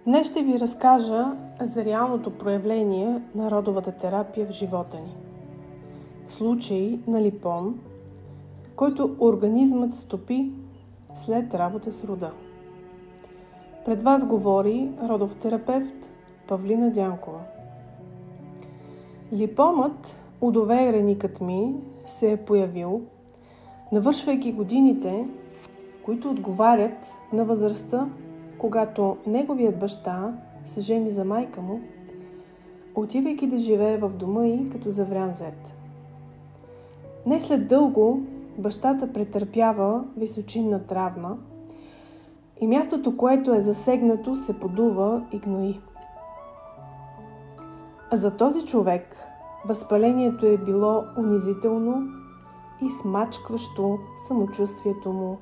Днес ще ви разкажа за реалното проявление на родовата терапия в живота ни. Случай на липом, който организмът стопи след работа с рода. Пред вас говори родов терапевт Павлина Дянкова. Липомът, удовереникът ми, се е появил, навършвайки годините, които отговарят на възрастта, когато неговият баща се жени за майка му, отивайки да живее в дома й като заврян зет. Не след дълго бащата претърпява височинна травма и мястото, което е засегнато, се подува и гнои. За този човек възпалението е било унизително и смачкващо самочувствието му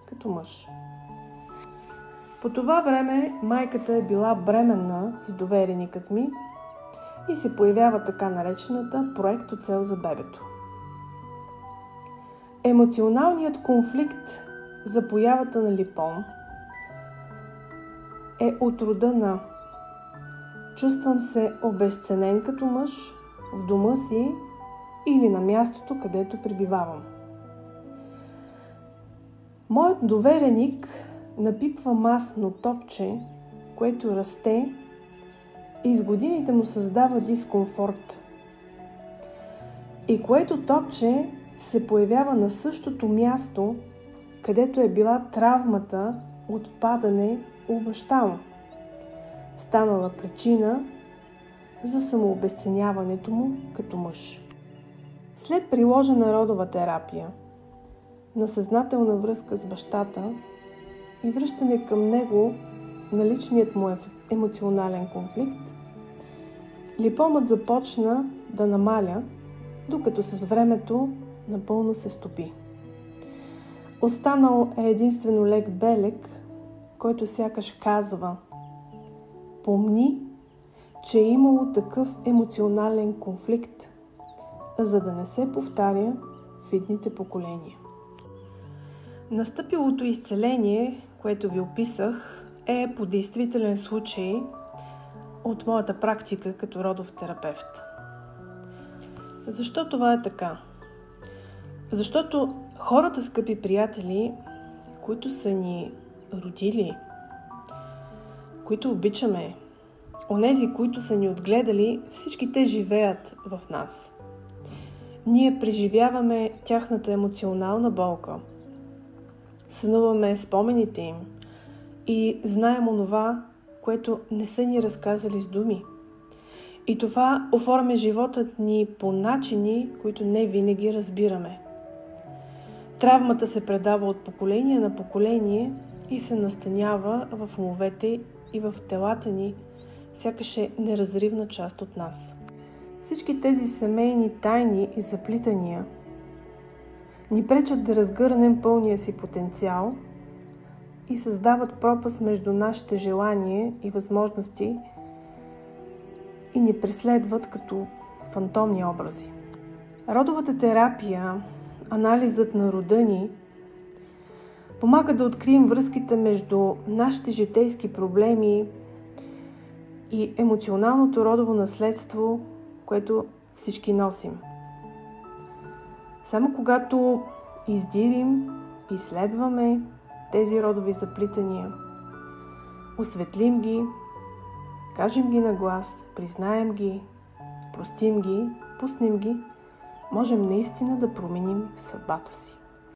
като мъж. По това време майката е била бременна с довереникът ми и се появява така наречената проектоцел за бебето. Емоционалният конфликт за появата на липом е от рода на: чувствам се обезценен като мъж в дома си или на мястото, където пребивавам. Моят довереник напипва масно топче, което расте и с годините му създава дискомфорт. И което топче се появява на същото място, където е била травмата от падане у баща му, станала причина за самообезценяването му като мъж. След приложена родова терапия, на съзнателна връзка с бащата и връщане към него на личният му емоционален конфликт, липомът започна да намаля, докато с времето напълно се стопи. Останал е единствено лек белег, който сякаш казва: помни, че е имало такъв емоционален конфликт, за да не се повтаря в идните поколения. Настъпилото изцеление, което ви описах, е по действителен случай от моята практика като родов терапевт. Защо това е така? Защото хората, скъпи приятели, които са ни родили, които обичаме, онези, които са ни отгледали, всички те живеят в нас. Ние преживяваме тяхната емоционална болка, сънуваме спомените им и знаем онова, което не са ни разказали с думи. И това оформя животът ни по начини, които не винаги разбираме. Травмата се предава от поколение на поколение и се настанява в умовете и в телата ни, сякаш е неразривна част от нас. Всички тези семейни тайни и заплитания ни пречат да разгърнем пълния си потенциал и създават пропаст между нашите желания и възможности и ни преследват като фантомни образи. Родовата терапия, анализът на рода ни, помага да открием връзките между нашите житейски проблеми и емоционалното родово наследство, което всички носим. Само когато издирим, изследваме тези родови заплитания, осветлим ги, кажем ги на глас, признаем ги, простим ги, пуснем ги, можем наистина да променим съдбата си.